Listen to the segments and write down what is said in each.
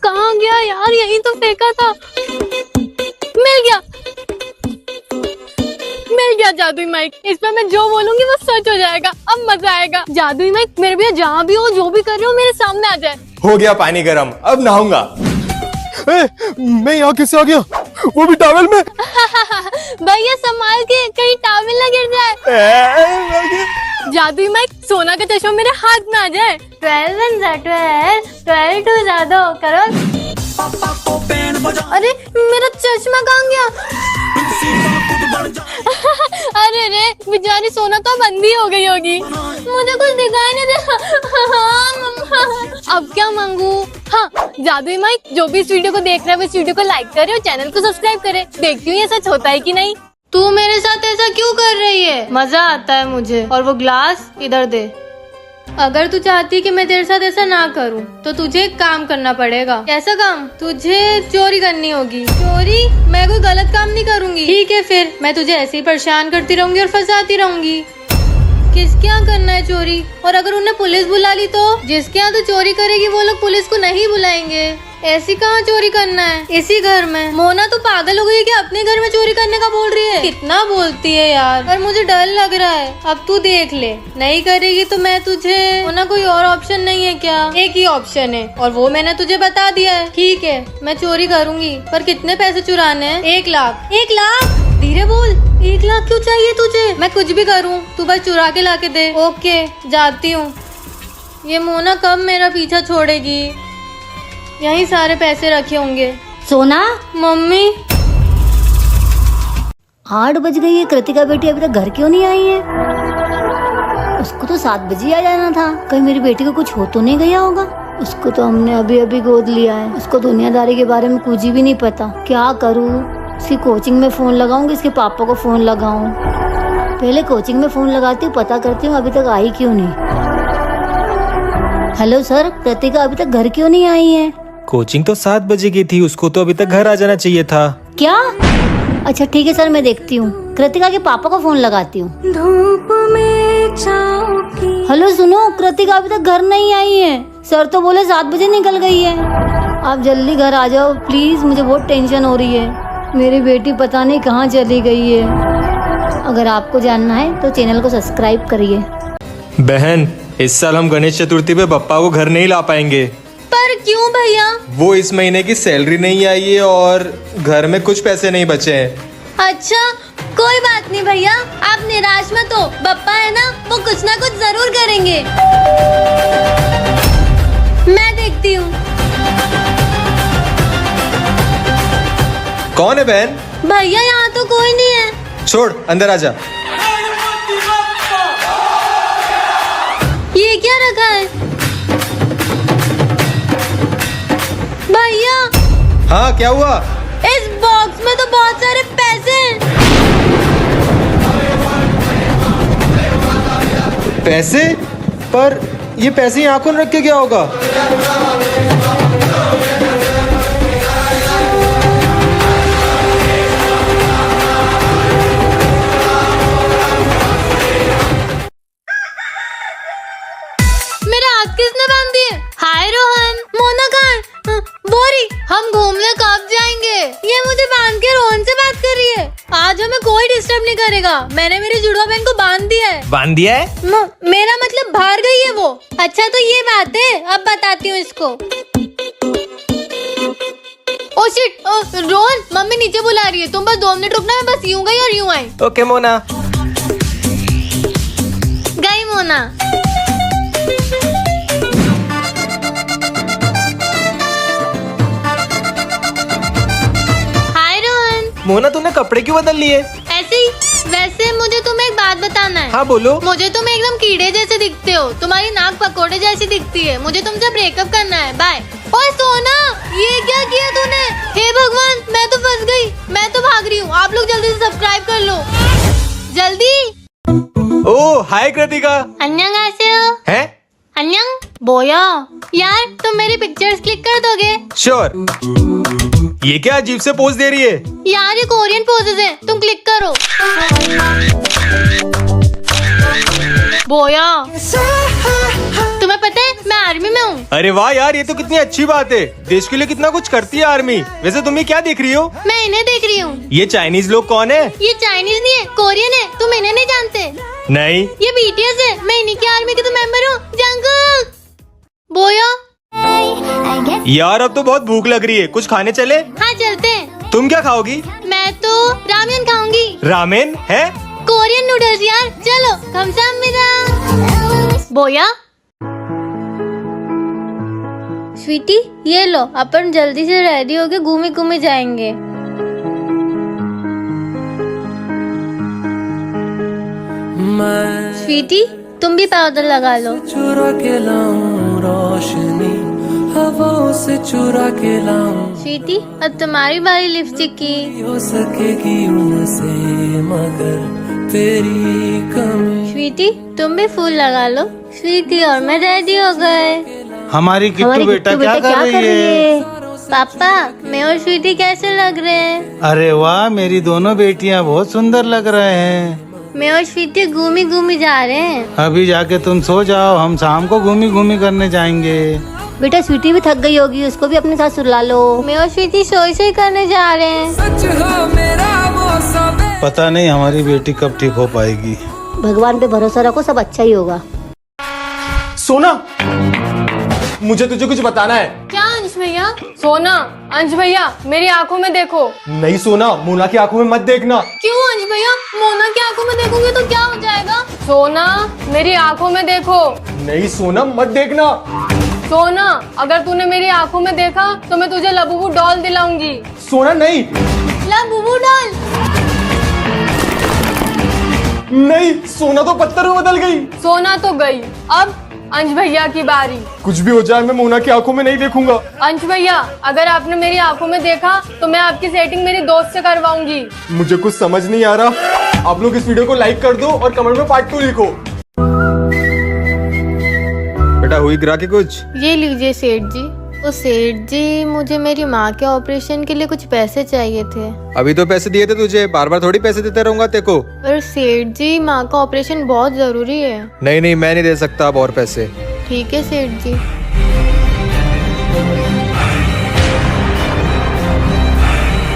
कहाँ गया यार, यहीं तो फेंका था। मिल गया जादुई माइक। इस पर मैं जो बोलूंगी वो सच हो जाएगा। अब मजा आएगा। जादुई माइक मेरे भैया जहाँ भी हो, जो भी कर रहे हो, मेरे सामने आ जाए। हो गया पानी गरम, अब नहाऊंगा। मैं यहाँ कैसे आ गया, वो भी टॉवेल में? भैया संभाल के, कहीं टॉवेल ना गिर जाए। जादुई माइक सोना का चश्मा मेरे हाथ में आ जाए। 12 टू ज्यादा करो। अरे मेरा चश्मा कहाँ गया? अरे रे बेचारी सोना तो बंदी हो गई होगी। मुझे कुछ दिखाई नहीं दे। अब क्या मांगू? हाँ जादुई माइक, जो भी इस वीडियो को देख रहा है वो इस वीडियो को लाइक करे और चैनल को सब्सक्राइब करे। देखती हूँ ये सच होता है कि नहीं। तू मेरे साथ ऐसा क्यों कर रही है? मजा आता है मुझे। और वो ग्लास इधर दे। अगर तू चाहती है कि मैं तेरे साथ ऐसा ना करूं, तो तुझे एक काम करना पड़ेगा। कैसा काम? तुझे चोरी करनी होगी। चोरी? मैं कोई गलत काम नहीं करूंगी। ठीक है फिर मैं तुझे ऐसे ही परेशान करती रहूंगी और फंसाती रहूंगी। किसके यहाँ करना है चोरी? और अगर उन्हें पुलिस बुला ली तो? जिसके यहाँ तू चोरी करेगी वो लोग पुलिस को नहीं बुलाएंगे। ऐसी कहाँ चोरी करना है? इसी घर में। मोना तू पागल हो गई कि अपने घर में चोरी करने का बोल रही है? कितना बोलती है यार, पर मुझे डर लग रहा है। अब तू देख ले, नहीं करेगी तो मैं तुझे। मोना कोई और ऑप्शन नहीं है क्या? एक ही ऑप्शन है और वो मैंने तुझे बता दिया है। ठीक है मैं चोरी करूंगी, पर कितने पैसे चुराने हैं? 1 लाख। 1 लाख? धीरे बोल। 1 लाख क्यों चाहिए तुझे? मैं कुछ भी करूँ, तू बस चुरा के ला के दे। ओके जाती हूँ। ये मोना कब मेरा पीछा छोड़ेगी? यही सारे पैसे रखे होंगे। सोना, मम्मी 8 बज गई है। कृतिका बेटी अभी तक घर क्यों नहीं आई है? उसको तो 7 बजे आ जाना था। कहीं मेरी बेटी को कुछ हो तो नहीं गया होगा? उसको तो हमने अभी अभी गोद लिया है। उसको दुनियादारी के बारे में कुछ भी नहीं पता। क्या करूँ? इसकी कोचिंग में फोन लगाऊं कि इसके पापा को फोन लगाऊं? पहले कोचिंग में फोन लगाती हूँ, पता करती हूँ अभी तक आई क्यों नहीं। हेलो सर, कृतिका अभी तक घर क्यों नहीं आई है? कोचिंग तो 7 बजे की थी, उसको तो अभी तक घर आ जाना चाहिए था। क्या? अच्छा ठीक है सर, मैं देखती हूँ। कृतिका के पापा को फोन लगाती हूँ। धूप में हेलो सुनो, कृतिका अभी तक घर नहीं आई है। सर तो बोले 7 बजे निकल गई है। आप जल्दी घर आ जाओ प्लीज, मुझे बहुत टेंशन हो रही है। मेरी बेटी पता नहीं कहाँ चली गई है। अगर आपको जानना है तो चैनल को सब्सक्राइब करिए। बहन, इस साल हम गणेश चतुर्थी पे बप्पा को घर नहीं ला पाएंगे। पर क्यों भैया? वो इस महीने की सैलरी नहीं आई है और घर में कुछ पैसे नहीं बचे हैं। अच्छा कोई बात नहीं भैया, आप निराश मत हो। बप्पा है ना, वो कुछ ना कुछ जरूर करेंगे। मैं देखती हूँ। कौन है बहन? भैया यहाँ तो कोई नहीं है। छोड़, अंदर आजा। ये क्या रखा है भैया? हाँ क्या हुआ? इस बॉक्स में तो बहुत सारे पैसे हैं। पैसे? पर ये पैसे यहाँ कौन रख के गया होगा? मेरे हाथ किसने बांध दिए? हाय रोहन, मोना कहाँ है? बोरी, हम घूमने कब जाएंगे? ये मुझे बांध के रोहन से बात कर रही है। आज हमें कोई डिस्टर्ब नहीं करेगा। मैंने मेरी जुड़वा बहन को बांध दिया है। बांध दिया है? मेरा मतलब बाहर गई है वो। अच्छा तो ये बात है, अब बताती हूँ इसको। ओ शिट, रोहन मम्मी नीचे बुला रही है, तुम बस 2 मिनट रुकना। मैं बस यूं गई और यूं आई। ओके मोना। गई मोना। मोना तूने कपड़े क्यों बदल लिए? ऐसे ही। वैसे मुझे तुम्हें एक बात बताना है। हाँ बोलो। मुझे तुम एकदम कीड़े जैसे दिखते हो। तुम्हारी नाक पकोड़े जैसी दिखती है। मुझे तुमसे ब्रेकअप करना है। बाय। ओए सोना, ये क्या किया तूने? हे भगवान, मैं तो फंस गई। मैं तो भाग रही हूँ। आप लोग जल्दी से सब्सक्राइब कर लो, जल्दी। ओह हाय कृतिका। अन्यंगासेयो। हैं? अन्यंग बोया। यार तुम मेरी पिक्चर्स क्लिक कर दोगे? श्योर। ये क्या अजीब से पोज दे रही है? यार ये कोरियन पोजेस हैं, तुम क्लिक करो। बोया, तुम्हें पता है मैं आर्मी में हूँ। अरे वाह यार, ये तो कितनी अच्छी बात है। देश के लिए कितना कुछ करती है आर्मी। वैसे तुम ये क्या देख रही हो? मैं इन्हें देख रही हूँ। ये चाइनीज लोग कौन है? ये चाइनीज नहीं है, कोरियन है। तुम इन्हें नहीं जानते? नहीं। ये BTS है। मैं इन्हीं की आर्मी की तो मेंबर हूँ। जंगकुक, बोया। यार अब तो बहुत भूख लग रही है, कुछ खाने चले? हाँ चलते हैं। तुम क्या खाओगी? मैं तो रामेन खाऊंगी। रामेन है? कोरियन नूडल्स यार। चलो 감사합니다। बोया, स्वीटी ये लो, अपन जल्दी से रेडी होके घूमे घूमे जाएंगे। स्वीटी तुम भी पाउडर लगा लो। चुरा के लाऊं रोशनी, हवाओं से चुरा के लाऊं। स्वीटी अब तुम्हारी बारी लिपस्टिक की। हो सकेगी उनसे मगर तेरी कमी। स्वीटी तुम भी फूल लगा लो। स्वीटी और मैं रेडी हो गए। हमारी किट्टू बेटा क्या कर रही है? पापा मैं और स्वीटी कैसे लग रहे हैं? अरे वाह, मेरी दोनों बेटियां बहुत सुंदर लग रहे हैं। मैं और स्वीटी घूमी घूमी जा रहे हैं। अभी जाके तुम सो जाओ, हम शाम को घूमी घूमी करने जाएंगे। बेटा स्वीटी भी थक गई होगी, उसको भी अपने साथ सुला लो। मैं और स्वीटी सोई सोई करने जा रहे हैं। सच हो मेरा वो सब। पता नहीं हमारी बेटी कब ठीक हो पाएगी। भगवान पे भरोसा रखो, सब अच्छा ही होगा। सोना, मुझे तुझे कुछ बताना है। क्या अंश भैया? सोना, अंश भैया मेरी आंखों में देखो। नहीं सोना, मोना की आंखों में मत देखना। क्यों अंश भैया? मोना की आंखों में देखोगे तो क्या हो जाएगा? सोना मेरी आंखों में देखो। नहीं सोना, मत देखना। सोना अगर तूने मेरी आंखों में देखा तो मैं तुझे लबूबू डॉल दिलाऊंगी। सोना नहीं, लबूबू डॉल। नहीं सोना तो पत्थर में बदल गई। सोना तो गई, अब अंश भैया की बारी। कुछ भी हो जाए मैं मोना की आंखों में नहीं देखूंगा। अंश भैया अगर आपने मेरी आंखों में देखा तो मैं आपकी सेटिंग मेरी दोस्त से करवाऊंगी। मुझे कुछ समझ नहीं आ रहा। आप लोग इस वीडियो को लाइक कर दो और कमेंट में पार्ट 2 लिखो। बेटा हुई ग्राहकी कुछ? ये लीजिए सेठ जी। तो सेठ जी मुझे मेरी माँ के ऑपरेशन के लिए कुछ पैसे चाहिए थे। अभी तो पैसे दिए थे तुझे, बार बार थोड़ी पैसे देते रहूंगा तेरे को। पर सेठ जी माँ का ऑपरेशन बहुत जरूरी है। नहीं नहीं, मैं नहीं दे सकता अब और पैसे। ठीक है सेठ जी।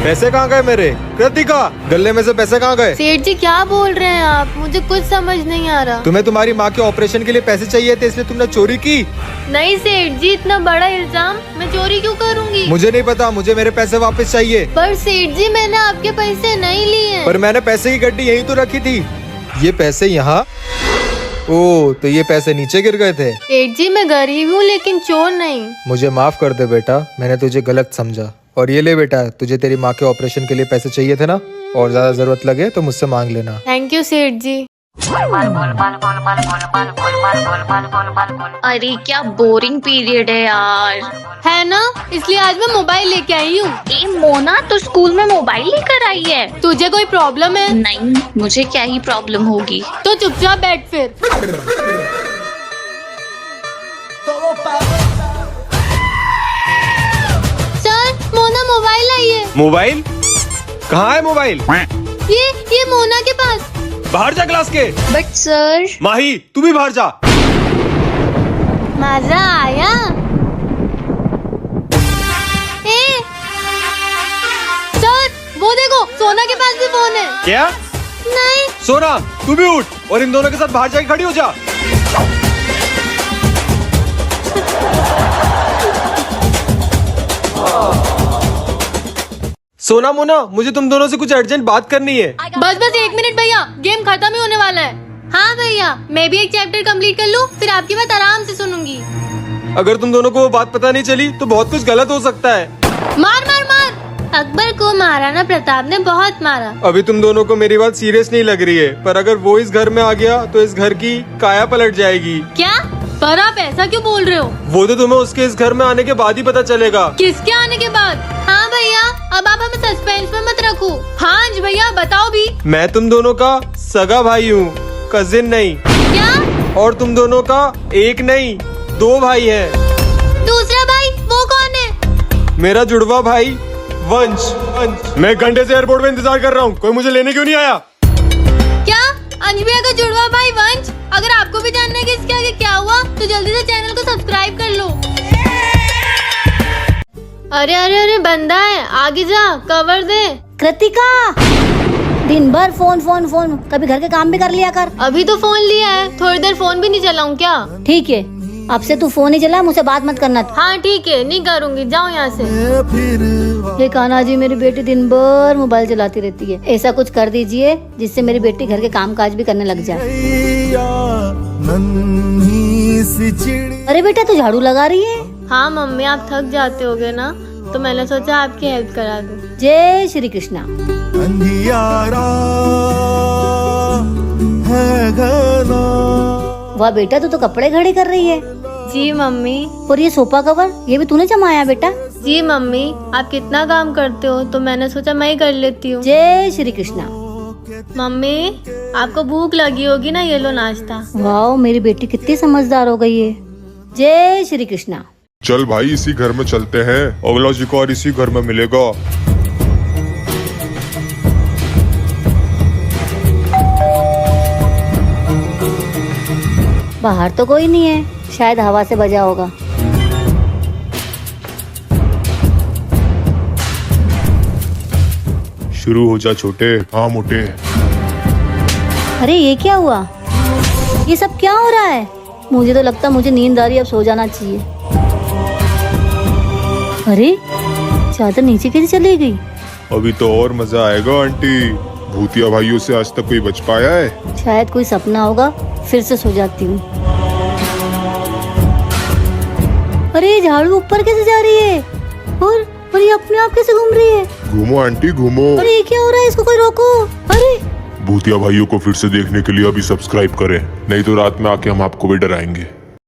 पैसे कहाँ गए मेरे? कृतिका, गले में से पैसे कहाँ गए? सेठ जी क्या बोल रहे हैं आप? मुझे कुछ समझ नहीं आ रहा। तुम्हें तुम्हारी माँ के ऑपरेशन के लिए पैसे चाहिए थे इसलिए तुमने चोरी की? नहीं सेठ जी, इतना बड़ा इल्जाम, मैं चोरी क्यों करूंगी? मुझे नहीं पता, मुझे मेरे पैसे वापस चाहिए। पर सेठ जी मैंने आपके पैसे नहीं लिए। पर मैंने पैसे की गड्डी यहीं तो रखी थी। ये पैसे यहाँ? ओ, तो ये पैसे नीचे गिर गए थे। सेठ जी मैं गरीब हूँ लेकिन चोर नहीं। मुझे माफ कर दे बेटा, मैंने तुझे गलत समझा। और ये ले बेटा, तुझे तेरी माँ के ऑपरेशन के लिए पैसे चाहिए थे ना? और ज्यादा जरूरत लगे तो मुझसे मांग लेना। थैंक यू सेठ जी। अरे क्या बोरिंग पीरियड है यार। है ना, इसलिए आज मैं मोबाइल लेके आई हूँ। ए मोना तो स्कूल में मोबाइल लेकर आई है? तुझे कोई प्रॉब्लम है? नहीं, मुझे क्या ही प्रॉब्लम होगी। तो चुपचाप बैठ फिर। सर मोना मोबाइल आई है। मोबाइल? कहाँ है मोबाइल? ये मोना के पास। बाहर जा क्लास के। But sir. माही तू भी बाहर जा। मजा आया? ए, सर वो देखो सोना के पास भी फोन है। क्या? नहीं। सोना तू भी उठ और इन दोनों के साथ बाहर जाके खड़ी हो जा। सोना मोना, मुझे तुम दोनों से कुछ अर्जेंट बात करनी है। बस बस 1 मिनट भैया, गेम खत्म ही होने वाला है। हाँ भैया, मैं भी एक चैप्टर कंप्लीट कर लूँ, फिर आपकी बात आराम से सुनूंगी। अगर तुम दोनों को वो बात पता नहीं चली तो बहुत कुछ गलत हो सकता है। मार मार मार। अकबर को महाराणा प्रताप ने बहुत मारा। अभी तुम दोनों को मेरी बात सीरियस नहीं लग रही है, पर अगर वो इस घर में आ गया तो इस घर की काया पलट जाएगी। क्या? पर आप ऐसा क्यों बोल रहे हो? वो तो तुम्हें उसके इस घर में आने के बाद ही पता चलेगा। किसके आने के बाद? हाँ भैया, अब आप हमें सस्पेंस में मत रखो। हाँ अंश भैया बताओ भी। मैं तुम दोनों का सगा भाई हूँ, कजिन नहीं। क्या? और तुम दोनों का एक नहीं 2 भाई है। दूसरा भाई वो कौन है? मेरा जुड़वा भाई वंश। मैं घंटे से एयरपोर्ट में इंतजार कर रहा हूँ, कोई मुझे लेने क्यों नहीं आया? क्या? अंश भैया का जुड़वा भाई वंश अगर आपको भी जानना है कि इसके आगे क्या हुआ तो जल्दी से चैनल को सब्सक्राइब कर लो। अरे अरे अरे बंदा है, आगे जा, कवर दे। कृतिका, दिन भर फोन फोन फोन, कभी घर के काम भी कर लिया कर। अभी तो फोन लिया है, थोड़ी देर फोन भी नहीं चलाऊं क्या? ठीक है, अब से तू फोन ही चला, मुझसे बात मत करना। हाँ ठीक है, नहीं करूँगी, जाओ यहाँ से। ये कान्हा जी, मेरी बेटी दिन भर मोबाइल चलाती रहती है, ऐसा कुछ कर दीजिए जिससे मेरी बेटी घर के काम काज भी करने लग जाए। अरे बेटा, तू झाड़ू लगा रही है? हाँ मम्मी, आप थक जाते होगे ना, तो मैंने सोचा आपकी हेल्प करा दूं। जय श्री कृष्णा। वाह बेटा, तू तो कपड़े खड़े कर रही है। जी मम्मी। और ये सोफा कवर, ये भी तूने जमाया बेटा? जी मम्मी, आप कितना काम करते हो तो मैंने सोचा मैं ही कर लेती हूँ। जय श्री कृष्णा। मम्मी, आपको भूख लगी होगी ना, ये लो नाश्ता। वाह, मेरी बेटी कितनी समझदार हो गई है। जय श्री कृष्णा। चल भाई, इसी घर में चलते हैं, अगला शिकार इसी घर में मिलेगा। बाहर तो कोई नहीं है, शायद हवा से बजा होगा। शुरू हो जा छोटे, हाँ मोटे। अरे ये क्या हुआ? ये सब क्या हो रहा है? मुझे तो लगता मुझे नींद आ रही है, अब सो जाना चाहिए। अरे चादर नीचे कैसे चली गई? अभी तो और मजा आएगा आंटी। भूतिया भाइयों से आज तक कोई बच पाया है? शायद कोई सपना होगा, फिर से सो जाती हूँ। अरे ये झाड़ू ऊपर कैसे जा रही है? और ये अपने आप कैसे घूम रही है? घूमो आंटी घूमो। अरे ये क्या हो रहा है? इसको कोई रोको। अरे भूतिया भाइयों को फिर से देखने के लिए अभी सब्सक्राइब करें, नहीं तो रात में आके हम आपको भी डराएंगे।